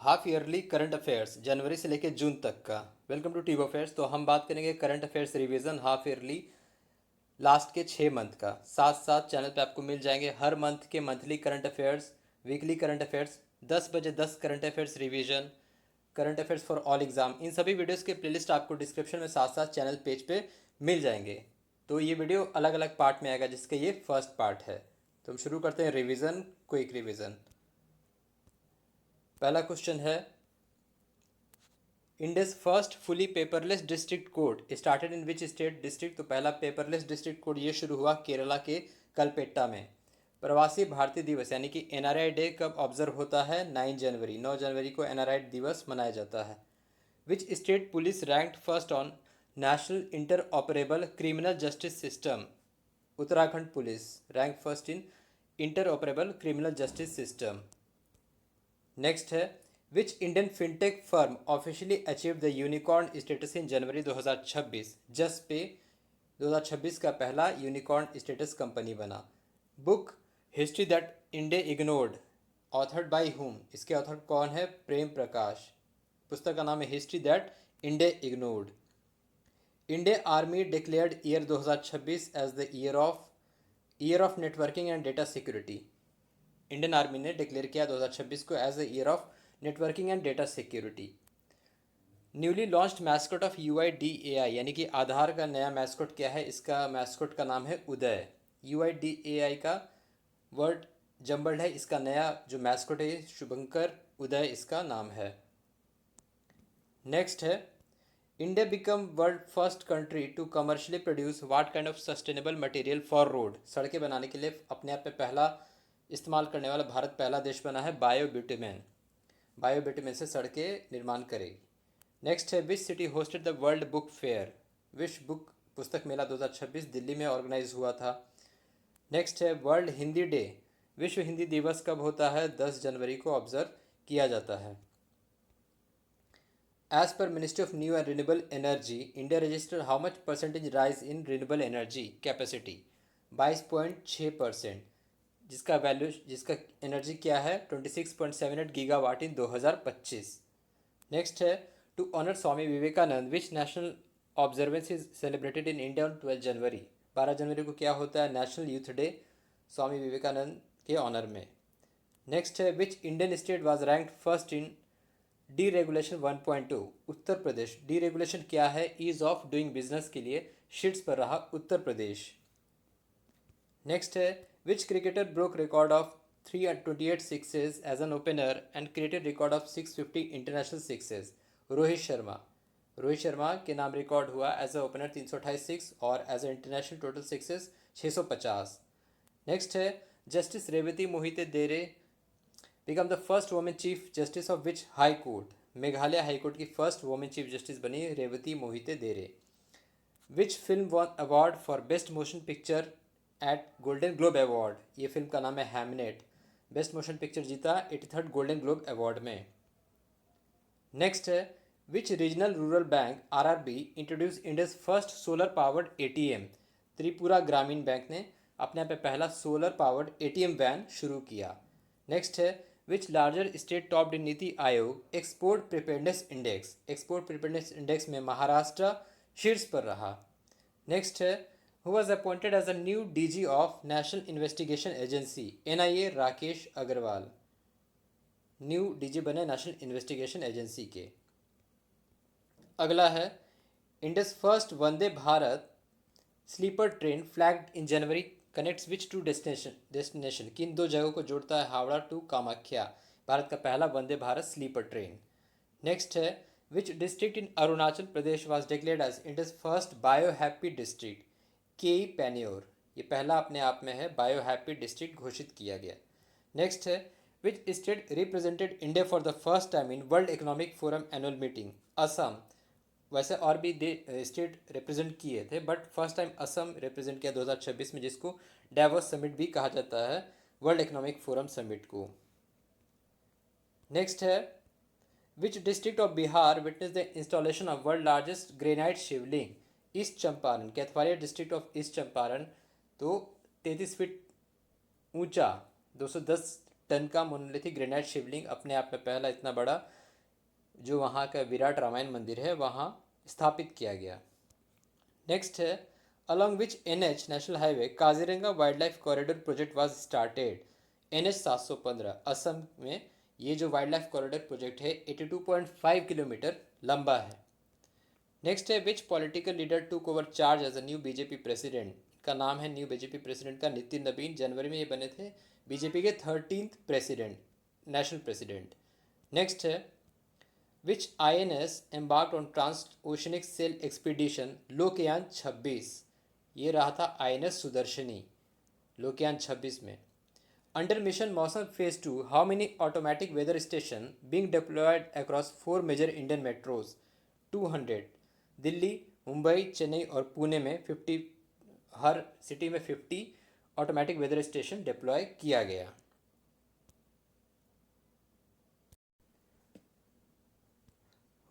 Half yearly current affairs जनवरी से लेकर जून तक का। वेलकम टू टीव अफेयर्स। तो हम बात करेंगे current affairs revision half yearly last के 6 मंथ का। साथ साथ चैनल पे आपको मिल जाएंगे हर मंथ के monthly current affairs, weekly current affairs, 10 बजे 10 current affairs revision, current affairs for all exam. इन सभी वीडियोस के प्लेलिस्ट आपको डिस्क्रिप्शन में साथ साथ चैनल पेज पे मिल जाएंगे। तो ये वीडियो अलग अलग पार्ट में आएगा, जिसके ये फर्स्ट पार्ट है। तो हम शुरू करते हैं रिवीजन, क्विक रिवीजन। पहला क्वेश्चन है, India's first fully paperless district court started in which state district. तो पहला पेपरलेस डिस्ट्रिक्ट कोर्ट ये शुरू हुआ केरला के कलपेट्टा में। प्रवासी भारतीय दिवस यानी कि एनआरआई डे कब ऑब्जर्व होता है? 9 जनवरी। 9 जनवरी को एनआरआई दिवस मनाया जाता है। Which state police ranked first on national inter operable criminal justice system. Uttarakhand police rank first in inter operable criminal justice system. Next है, which Indian fintech firm officially achieve the unicorn status in January 2026। Juspay 2026 का पहला unicorn status company बना। Book history that India ignored authored by हुम। इसके author कौन है? प्रेम प्रकाश। पुस्तक का नाम है history that India ignored. Indian army declared year 2026 as the year of networking and data security. Indian army ने डिक्लेयर किया 2026 को as the year of networking and data security. Newly launched mascot of UIDAI यानी कि आधार का नया mascot क्या है? इसका मैस्कॉट का नाम है उदय। UIDAI का वर्ड जम्बल्ड है। इसका नया जो मैस्कॉट है शुभंकर उदय इसका नाम है। नेक्स्ट है, India become world first country to commercially produce what kind of sustainable material for road. सड़कें बनाने के लिए अपने आप में पहला इस्तेमाल करने वाला भारत पहला देश बना है बायोबिटुमेन। बायोबिटुमेन से सड़कें निर्माण करेगी। नेक्स्ट है, which city hosted the world book fair. विश्व बुक पुस्तक मेला 2026 दिल्ली में ऑर्गेनाइज हुआ था। नेक्स्ट है, वर्ल्ड हिंदी डे विश्व हिंदी दिवस कब होता है? 10 जनवरी को ऑब्जर्व किया जाता है। As per Ministry of New and Renewable Energy, India registered how much percentage rise in renewable energy capacity? 22.6%, जिसका एनर्जी क्या है? 26.78 गीगावाट इन 2025। नेक्स्ट है, to honour Swami Vivekananda which national observance is celebrated in India on 12 January. 12 जनवरी को क्या होता है? National youth day Swami Vivekananda के ऑनर में। नेक्स्ट है, which Indian state was ranked first in deregulation 1.2। Uttar Pradesh. Deregulation क्या है? ईज ऑफ डूइंग बिजनेस के लिए शीट्स पर रहा उत्तर प्रदेश। नेक्स्ट है, which cricketer broke record of 328 sixes as an opener and created record of 650 international sixes. Rohit Sharma. Rohit Sharma के नाम रिकॉर्ड हुआ एज ए ओपनर 328 सिक्स और as a international total sixes 650। Next है, justice Revati Mohite Dere become the first women chief justice of which high court. Meghalaya high court की first women chief justice बनी Revati Mohite Dere. Which film won award for best motion picture at golden globe award. ये film का नाम है Hamnet. Best motion picture जीता 83rd golden globe award में। Next है, which regional rural bank RRB introduce India's first solar powered ATM। Tripura Gramin bank ने अपने आप में पहला सोलर पावर्ड ATM वैन शुरू किया। नेक्स्ट है, which larger state topped in NITI Aayog export preparedness index. Export preparedness index में महाराष्ट्र शीर्ष पर रहा। नेक्स्ट है, who was appointed as a new DG of national investigation agency NIA। Rakesh Agarwal new DG बने national investigation agency के। अगला है, India's first Vande Bharat sleeper train flagged in January connects which two destination. किन दो जगहों को जोड़ता है? हावड़ा टू कामाख्या। भारत का पहला Vande Bharat sleeper train. Next है, which district in Arunachal Pradesh was declared as India's first bio happy district. Kei Panyor. ये पहला अपने आप में है बायो हैप्पी डिस्ट्रिक्ट घोषित किया गया। नेक्स्ट है, which state represented India for the first time in world economic forum annual meeting. Assam. वैसे और भी स्टेट रिप्रेजेंट किए थे, but first time Assam represent किया 2026 में, जिसको डावोस समिट भी कहा जाता है, वर्ल्ड इकोनॉमिक फोरम समिट को। नेक्स्ट है, which district of Bihar witness the installation of world largest granite Shivling. East Champaran. Kaithwaria district of east Champaran. तो 33 फीट ऊंचा 210 टन का मोनोलिथिक ग्रेनाइट शिवलिंग अपने आप में पहला इतना बड़ा जो वहाँ का विराट रामायण मंदिर है वहाँ स्थापित किया गया। नेक्स्ट है along which NH national highway Kaziranga wild life corridor project was started. NH 715 Assam में ये जो वाइल्ड लाइफ कॉरिडोर प्रोजेक्ट है 82.5 किलोमीटर लंबा है। नेक्स्ट है which political leader took over charge as a new BJP president. का नाम है न्यू बीजेपी प्रेसिडेंट का नितिन नवीन। जनवरी में ये बने थे बीजेपी के 13th president, national president. Next है which INS embarked on transoceanic sail expedition Lokayan 26। ये रहा था INS सुदर्शनी लोकयान 26 में। Under mission Mausam phase 2 how many automatic weather station being deployed across 4 major Indian metros. 200। Delhi, Mumbai, Chennai और पुणे में 50, हर सिटी में 50 ऑटोमेटिक वेदर स्टेशन डिप्लॉय किया गया।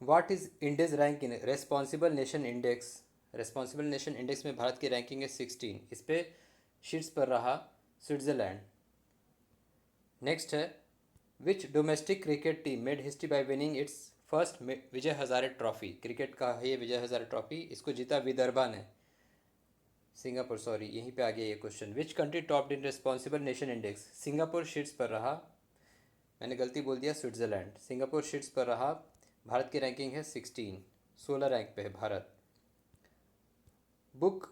What is India's rank in responsible nation index. Responsible nation index में भारत की ranking है 16। इस पे शीर्ष पर रहा स्विट्जरलैंड। नेक्स्ट है which domestic cricket team made history by winning its first Vijay Hazare trophy. Cricket का है ये विजय हजारे ट्रॉफी। इसको जीता विदर्भा ने, सिंगापुर, सॉरी यहीं पे आ गया ये question. Which country topped in responsible nation index. Singapore शीर्ष पर रहा, मैंने गलती बोल दिया, स्विट्जरलैंड। सिंगापुर शीर्ष पर रहा। भारत की रैंकिंग है 16, 16 रैंक पे है Bharat. Book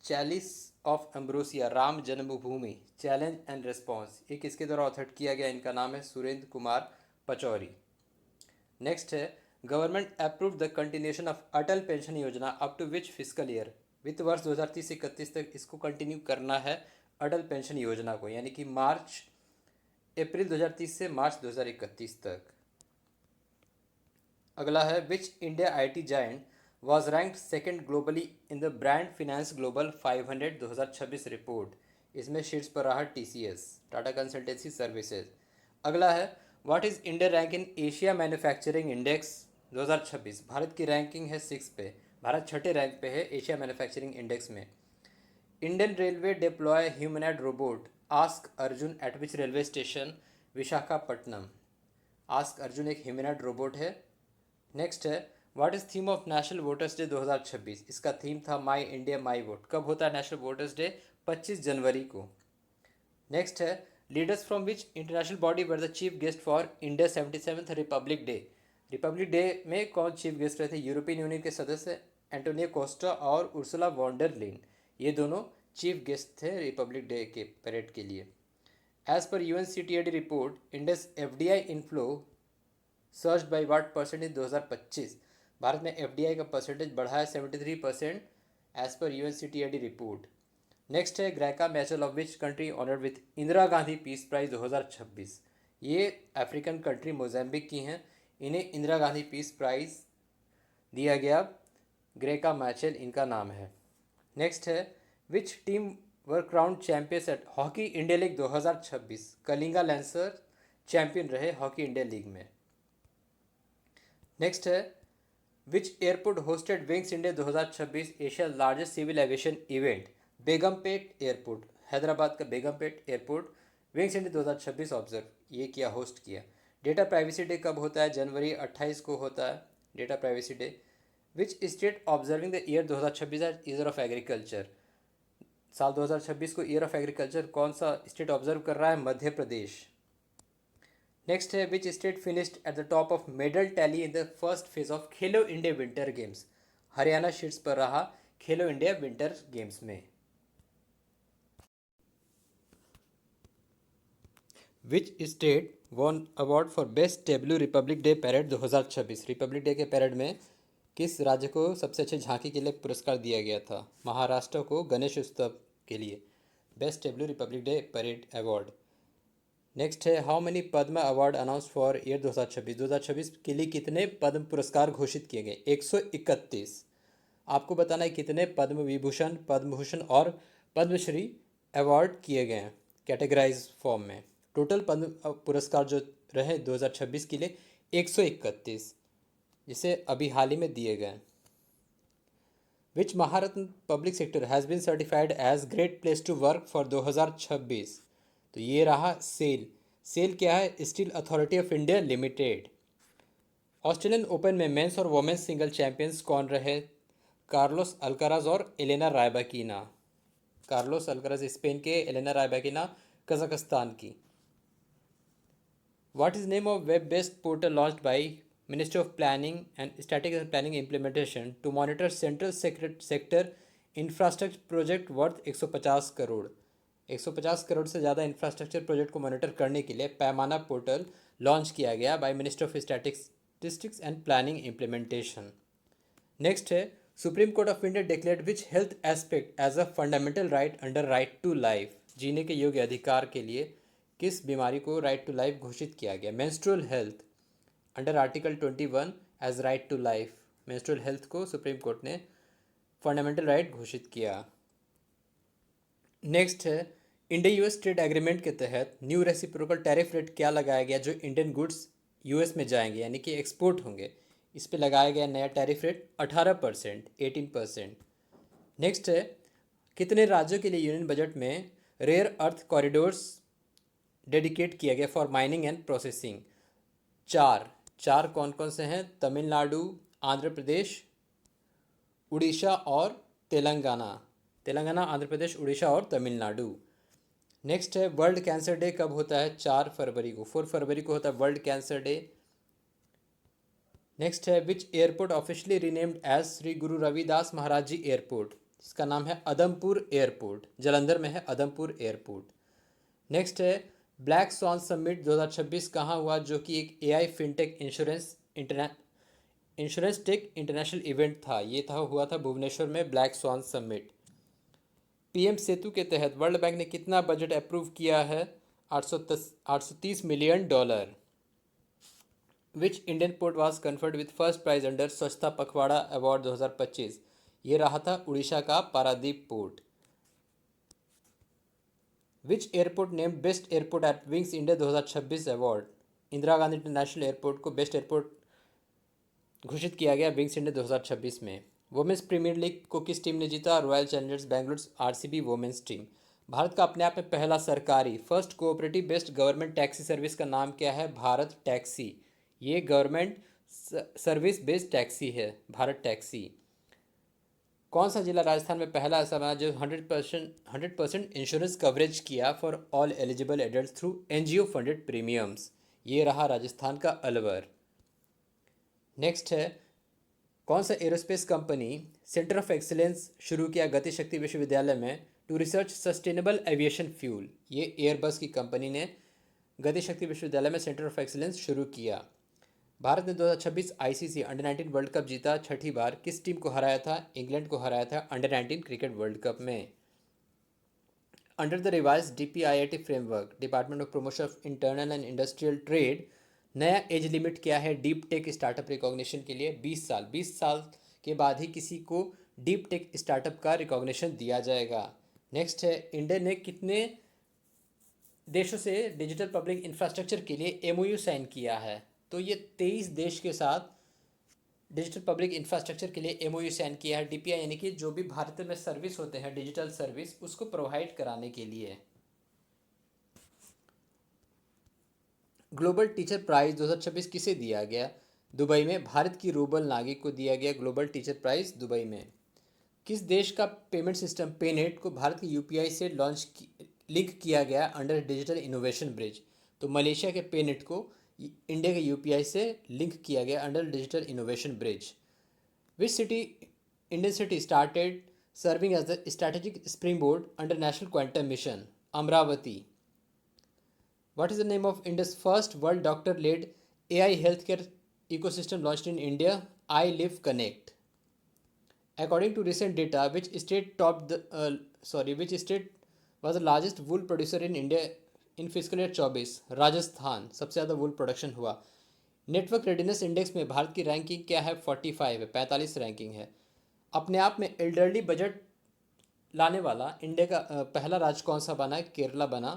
chalice of ambrosia Ram Janmabhoomi challenge and response, ये किसके द्वारा ऑथर किया गया। इनका नाम है सुरेंद्र कुमार पचौरी। नेक्स्ट है government approve the continuation of Atal pension Yojana up to which physical year. वित्त वर्ष 2030-31 तक इसको कंटिन्यू करना है अटल पेंशन योजना को, यानी कि अप्रैल 2030 से मार्च 2031 तक। अगला है which India IT giant was ranked second globally in the brand finance global 500 2026 report. इसमें शीर्ष पर रहा TCS, टाटा कंसल्टेंसी सर्विसेज। अगला है what is India rank in Asia manufacturing index 2026। Bharat की रैंकिंग है 6 पे, भारत छठे रैंक पे है एशिया मैन्युफैक्चरिंग इंडेक्स में। Indian railway deploy humanoid robot ask Arjun eight विच railway station. Visakhapatnam. Ask Arjun एक ह्यूमनॉइड रोबोट है। नेक्स्ट है what is theme of national voters day 2026। इसका थीम था माई इंडिया माई वोट। कब होता है नेशनल वोटर्स डे। 25 जनवरी को। नेक्स्ट है leaders from which international body were the chief guest for India 77th Republic day. Republic day में कौन chief guest रहे थे। यूरोपियन यूनियन के सदस्य एंटोनियो कोस्टा और उर्सुला वॉन्डर लेन, ये दोनों चीफ गेस्ट थे रिपब्लिक डे के परेड के लिए। एज पर UNCTAD report India's FDI inflow surge by what percent in 2025। Bharat में FDI का परसेंटेज बढ़ा है 73% एज पर UNCTAD रिपोर्ट। नेक्स्ट है Graca Machel of which country honoured with Indira Gandhi peace prize 2026। ये अफ्रीकन कंट्री मोजाम्बिक की हैं, इन्हें इंदिरा गांधी पीस प्राइज दिया गया। ग्रेका मैचल इनका नाम है। नेक्स्ट है which team were crowned champions at hockey India league 2026। Kalinga lancer champion रहे हॉकी इंडिया लीग में। नेक्स्ट है which airport hosted wings India 2026 Asia largest civil aviation event. Begumpet airport, Hyderabad का Begumpet airport wings India 2026 observe ये किया, host किया। Data privacy day कब होता है। जनवरी 28 को होता है data privacy day. Which state observing the year 2026 as year of agriculture. साल 2026 को ईयर ऑफ एग्रीकल्चर कौन सा स्टेट ऑब्जर्व कर रहा है। मध्य प्रदेश। नेक्स्ट है which state finished at the top of medal tally in the first phase of Khelo India winter games. Haryana शीर्ष पर रहा खेलो इंडिया विंटर गेम्स में। Which state won award for best debut republic day parade 2026। Republic day के parade में किस राज्य को सबसे अच्छे झांकी के लिए पुरस्कार दिया गया था। महाराष्ट्र को गणेश उत्सव के लिए best debut republic day parade award. Next है how many Padma award announce for year 2026। 2026 के लिए कितने पद्म पुरस्कार घोषित किए गए। 131। आपको बताना है कितने पद्म विभूषण, पद्म भूषण और पद्मश्री अवार्ड किए गए हैं कैटेगराइज फॉर्म में। टोटल पद्म पुरस्कार जो रहे 2026 के लिए 131, जिसे अभी हाल ही में दिए गए। Which Maharatna public sector has been certified as Great Place to Work for 2026। तो ये रहा सेल। सेल क्या है। Steel Authority of India Limited. Australian Open में मेंस और वुमेन्स सिंगल चैंपियंस कौन रहे? कार्लोस अल्काराज और Elena Rybakina. Carlos Alcaraz Spain के, एलेना रायबाकिना कजाकिस्तान की। What is name of web-based portal launched by Ministry of Planning and Statistics and Planning Implementation to monitor central sector infrastructure project worth 150 crore? 150 crore से ज़्यादा infrastructure project को monitor करने के लिए पैमाना portal launch किया गया by Ministry of Statistics and Planning Implementation. Next है, Supreme Court of India declared which health aspect as a fundamental right under right to life? जीने के योग्य अधिकार के लिए किस बीमारी को राइट टू लाइफ घोषित किया गया? Menstrual health under article 21 as right to life. Menstrual health को सुप्रीम कोर्ट ने फंडामेंटल राइट घोषित किया। नेक्स्ट है, इंडिया यूएस ट्रेड एग्रीमेंट के तहत न्यू रेसिप्रोकल टैरिफ रेट क्या लगाया गया जो इंडियन गुड्स यूएस में जाएंगे यानी कि एक्सपोर्ट होंगे? इस पे लगाया गया नया टैरिफ रेट 18%, 18%। नेक्स्ट है, कितने राज्यों के लिए यूनियन बजट में रेयर अर्थ कॉरिडोर्स डेडिकेट किया गया फॉर माइनिंग एंड प्रोसेसिंग? चार। चार कौन कौन से हैं? तमिलनाडु, आंध्र प्रदेश, उड़ीसा और तेलंगाना। तेलंगाना, आंध्र प्रदेश, उड़ीसा और तमिलनाडु। नेक्स्ट है, वर्ल्ड कैंसर डे कब होता है? 4 फरवरी को, 4 फरवरी को होता है वर्ल्ड कैंसर डे। नेक्स्ट है, which airport officially renamed as Shri Guru Ravidas Maharaj ji airport? इसका नाम है अदमपुर एयरपोर्ट, जलंधर में है अदमपुर एयरपोर्ट। नेक्स्ट है, ब्लैक स्वान समिट 2026 कहाँ हुआ जो कि एक AI fintech insurance tech international event था? ये था हुआ था भुवनेश्वर में black swan summit. PM Setu के तहत वर्ल्ड बैंक ने कितना बजट अप्रूव किया है? 830 million dollar. Which Indian port was conferred with first prize under Swachhta Pakhwada award 2025? ये रहा था उड़ीसा का Paradip port. Which airport named best airport at wings India 2026 award? Indira Gandhi international airport को बेस्ट एयरपोर्ट घोषित किया गया विंग्स इंडिया 2026 में। वुमेन्स प्रीमियर लीग को किस टीम ने जीता? Royal challengers Bengaluru RCB women's team. Bharat का अपने आप में पहला सरकारी first cooperative based government taxi service का नाम क्या है? भारत टैक्सी। ये गवर्नमेंट सर्विस बेस्ड टैक्सी है, भारत टैक्सी। कौन सा जिला राजस्थान में पहला ऐसा बना जो 100% इंश्योरेंस कवरेज किया for all eligible adult through NGO funded premiums? ये रहा राजस्थान का अलवर। नेक्स्ट है, कौन सा aerospace company centre of excellence शुरू किया गति शक्ति विश्वविद्यालय में to research sustainable aviation fuel? ये एयरबस की कंपनी ने गति शक्ति विश्वविद्यालय में सेंटर ऑफ एक्सीलेंस शुरू किया। भारत ने 2026 आईसीसी अंडर 19 वर्ल्ड कप जीता, छठी बार। किस टीम को हराया था? इंग्लैंड को हराया था अंडर 19 क्रिकेट वर्ल्ड कप में। Under the revise DPIIT framework, department of promotion of internal and industrial trade, नया एज लिमिट क्या है डीप टेक स्टार्टअप रिकॉग्निशन के लिए? 20 साल। 20 साल के बाद ही किसी को डीप टेक स्टार्टअप का रिकॉग्निशन दिया जाएगा। नेक्स्ट है, इंडिया ने कितने देशों से डिजिटल पब्लिक इंफ्रास्ट्रक्चर के लिए एमओयू साइन किया है? तो ये 23 देश के साथ डिजिटल पब्लिक इंफ्रास्ट्रक्चर के लिए एमओयू साइन किया है। डीपीआई यानी कि जो भी भारत में सर्विस होते हैं डिजिटल सर्विस, उसको प्रोवाइड कराने के लिए। ग्लोबल टीचर प्राइज 2026 किसे दिया गया? दुबई में भारत की रूबल नागी को दिया गया ग्लोबल टीचर प्राइज दुबई में। किस देश का पेमेंट सिस्टम पेनेट को भारत के यूपीआई से लिंक किया गया अंडर डिजिटल इनोवेशन ब्रिज? तो मलेशिया के पेनेट को इंडिया के यूपीआई से लिंक किया गया under digital innovation bridge. Which city Indian city started serving as the strategic springboard under national quantum mission? Amaravati. What is the name of India's first world doctor-led AI healthcare ecosystem launched in India? iLive Connect. According to recent data, which state was the largest wool producer in India in fiscal year 24? Rajasthan सबसे ज़्यादा वूल production हुआ। Network readiness index में भारत की ranking क्या है? 45 है, 45 ranking है। अपने आप में एल्डरली बजट लाने वाला इंडिया का पहला राज्य कौन सा बना है? केरला बना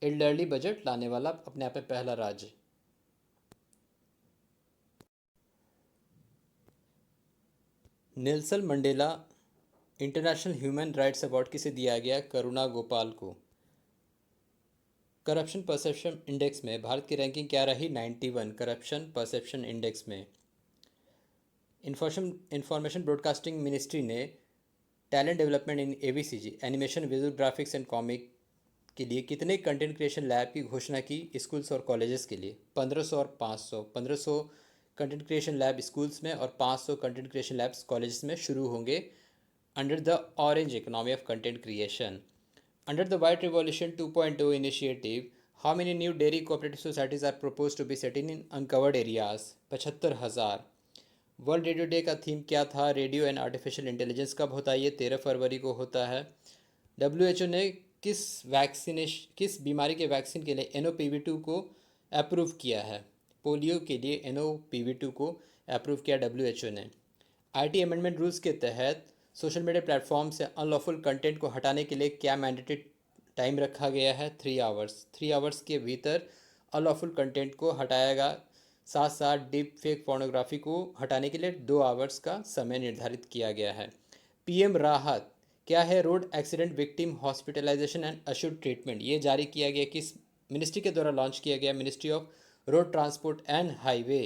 एल्डरली बजट लाने वाला अपने आप में पहला राज्य। Nelson Mandela international human rights award किसे दिया गया? करुणा गोपाल को। करप्शन परसेप्शन इंडेक्स में भारत की रैंकिंग क्या रही? 91 करप्शन परसेप्शन इंडेक्स में। इंफॉर्मेशन ब्रॉडकास्टिंग मिनिस्ट्री ने talent development in AVGC animation visual graphics and comic के लिए कितने कंटेंट क्रिएशन लैब की घोषणा की स्कूल्स और कॉलेजेस के लिए? 1500 और 500। 1500 कंटेंट क्रिएशन लैब स्कूल्स में और 500 कंटेंट क्रिएशन लैब्स कॉलेजेस में शुरू होंगे under the orange economy of content creation. Under the white revolution 2.0 initiative, how many new dairy cooperative societies are propose to be set in uncovered areas? 75,000। World radio day का theme क्या था? Radio and artificial intelligence. कब होता है ये? 13 फरवरी को होता है। WHO ने किस बीमारी के वैक्सीन के लिए NOPV2 को अप्रूव किया है? पोलियो के लिए NOPV2 को अप्रूव किया WHO ने। IT अमेंडमेंट रूल्स के तहत सोशल मीडिया प्लेटफॉर्म से अनलॉफुल कंटेंट को हटाने के लिए क्या मैंडेटेड टाइम रखा गया है? 3 आवर्स। 3 आवर्स के भीतर अनलॉफुल कंटेंट को हटाएगा। साथ साथ डीप फेक पोर्नोग्राफी को हटाने के लिए 2 आवर्स का समय निर्धारित किया गया है। PM राहत क्या है? Road accident victim hospitalization and assured treatment. ये जारी किया गया किस मिनिस्ट्री के द्वारा लॉन्च किया गया? Ministry of road transport and highway.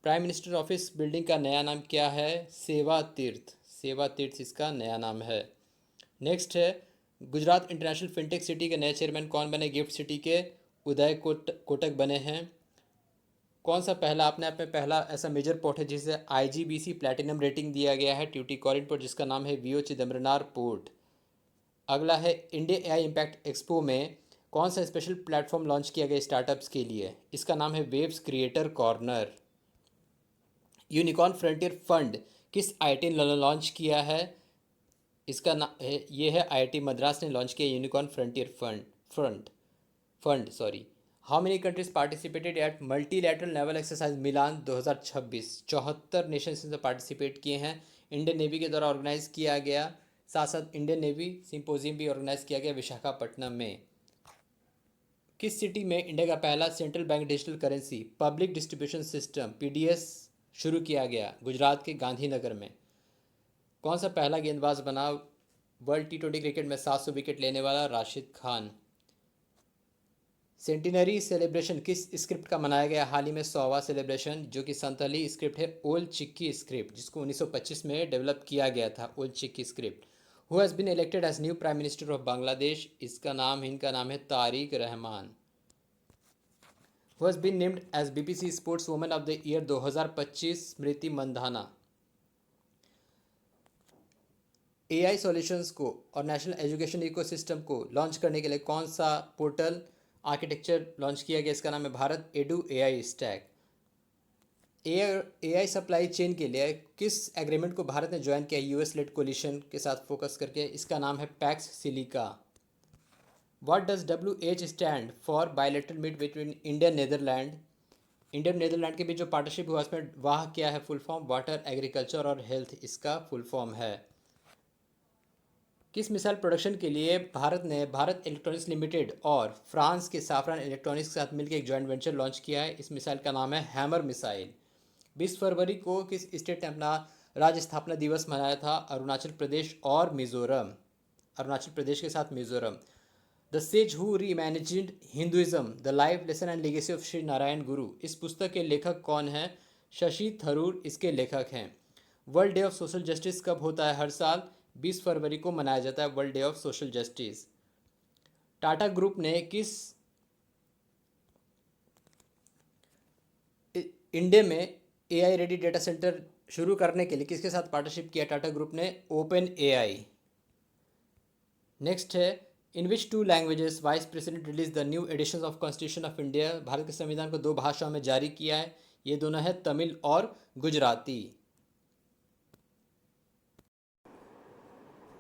Prime minister office building का नया नाम क्या है? सेवा तीर्थ। सेवा तीर्थ इसका नया नाम है। नेक्स्ट है, गुजरात इंटरनेशनल फिनटेक सिटी के नए चेयरमैन कौन बने? गिफ्ट सिटी के उदय कोटक बने हैं। कौन सा पहला अपने आप में पहला ऐसा मेजर पोर्ट है जिसे IGBC प्लैटिनम रेटिंग दिया गया है? ट्यूटिकोरिन पोर्ट, जिसका नाम है VO चिदम्बरनार पोर्ट। अगला है, इंडिया AI इम्पैक्ट एक्सपो में कौन सा स्पेशल प्लेटफॉर्म लॉन्च किया गया स्टार्टअप्स के लिए? इसका नाम है waves creator corner. Unicorn frontier fund किस IIT ने लॉन्च किया है? इसका नाम है, ये है IIT मद्रास ने लॉन्च किया unicorn frontier fund sorry. How many countries participated at multilateral naval exercise Milan 2026? 74 nations ने पार्टिसिपेट किए हैं। इंडियन नेवी के द्वारा ऑर्गेनाइज किया गया। साथ साथ इंडियन नेवी सिंपोजियम भी ऑर्गेनाइज किया गया विशाखापट्टनम में। किस सिटी में इंडिया का पहला central bank digital currency public distribution system PDS शुरू किया गया? गुजरात के गांधीनगर में। कौन सा पहला गेंदबाज बना वर्ल्ड T20 क्रिकेट में 700 विकेट लेने वाला? राशिद खान। सेंटिनरी सेलिब्रेशन किस स्क्रिप्ट का मनाया गया हाल ही में? 100वां सेलिब्रेशन, जो कि संथाली स्क्रिप्ट है, ओल चिक्की स्क्रिप्ट, जिसको 1925 में डेवलप किया गया था, Ol Chiki script. Who has been elected as new prime minister of Bangladesh? इनका नाम है Tarique Rahman. Who has been named as BBC sports woman of the year 2025? Smriti Mandhana. AI solutions को और नेशनल एजुकेशन इकोसिस्टम को लॉन्च करने के लिए कौन सा पोर्टल आर्किटेक्चर लॉन्च किया गया? इसका नाम है Bharat edu AI stack. AI supply chain के लिए किस एग्रीमेंट को भारत ने ज्वाइन किया US लेड कोलिशन के साथ फोकस करके? इसका नाम है Pax Silica. What does WH stand for? Bilateral meet between India Netherland. India Netherland के बीच जो पार्टनरशिप हुआ उसमें वाह क्या है फुल फॉर्म? वाटर, एग्रीकल्चर और हेल्थ इसका फुल फॉर्म है। किस मिसाइल प्रोडक्शन के लिए भारत ने भारत इलेक्ट्रॉनिक्स लिमिटेड और फ्रांस के साफरान इलेक्ट्रॉनिक्स के साथ मिलकर एक जॉइंट वेंचर लॉन्च किया है? इस मिसाइल का नाम है हैमर मिसाइल। 20 फरवरी को किस स्टेट ने अपना राज्य स्थापना दिवस मनाया था? अरुणाचल प्रदेश और मिजोरम। अरुणाचल प्रदेश के साथ Mizoram. The sage who reimagined Hinduism, the life lesson and legacy of Shri Narayan गुरु, इस पुस्तक के लेखक कौन हैं? शशि थरूर इसके लेखक हैं। World day of social justice कब होता है हर साल? 20 फरवरी को मनाया जाता है world day of social justice. Tata group ने किस इंडिया में AI रेडी डेटा सेंटर शुरू करने के लिए किसके साथ पार्टनरशिप किया? टाटा ग्रुप ने ओपन AI। नेक्स्ट है, in which 2 languages vice president release the new edition of constitution of India? Bharat के संविधान को 2 भाषाओं में जारी किया है। ये दोनों है तमिल और Gujarati.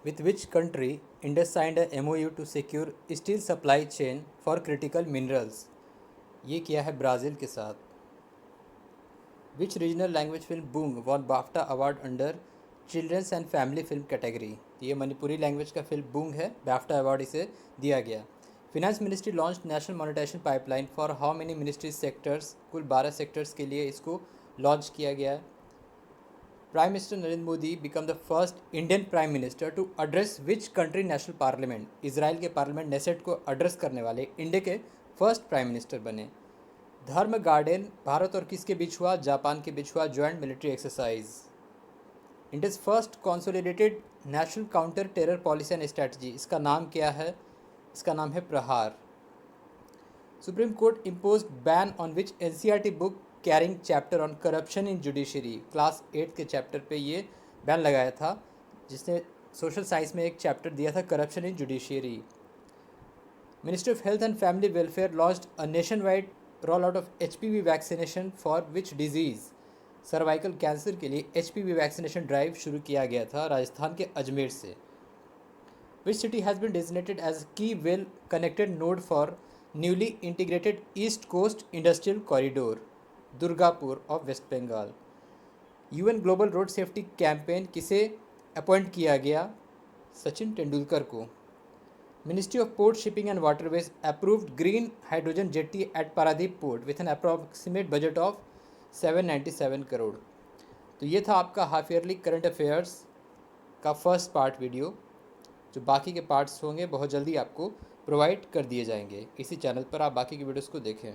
With which country India signed a MOU to secure steel supply chain for critical minerals? ये किया है ब्राज़ील के साथ। Which regional language film Boong won BAFTA award under Children's and Family Film category? ये मणिपुरी लैंग्वेज का film Boong है, BAFTA award इसे दिया गया। Finance ministry launch national monetisation pipeline for how many ministry sectors? कुल 12 सेक्टर्स के लिए इसको लॉन्च किया गया है। Prime Minister Narendra Modi become the first Indian Prime Minister to address which country national parliament? Israel के पार्लियामेंट नेसेट को address करने वाले इंडिया के फर्स्ट प्राइम मिनिस्टर बने। धर्म गार्डन भारत और किसके बीच हुआ? जापान के बीच हुआ joint military exercise. India's first consolidated national counter terror policy and strategy, इसका नाम क्या है? इसका नाम है प्रहार। Supreme court impose ban on which NCERT book carrying chapter on corruption in judiciary, class 8 के चैप्टर पे ये बैन लगाया था, जिसने सोशल साइंस में एक चैप्टर दिया था corruption in judiciary. Ministry of health and family welfare launched a nation wide roll out of HPV vaccination for which disease, cervical cancer के लिए एचपीवी वैक्सीनेशन ड्राइव शुरू किया गया था राजस्थान के अजमेर से। Which city has been designated as key well connected node for newly integrated east coast industrial corridor, Durgapur of West Bengal. UN global road safety campaign किसे appoint किया गया? सचिन तेंदुलकर को। Ministry of Port Shipping and Waterways approved green hydrogen jetty at Paradip port with an approximate budget of 797 crore. तो ये था आपका half yearly current affairs का first part video. जो बाकी के पार्ट्स होंगे बहुत जल्दी आपको प्रोवाइड कर दिए जाएंगे। इसी चैनल पर आप बाकी की वीडियोस को देखें।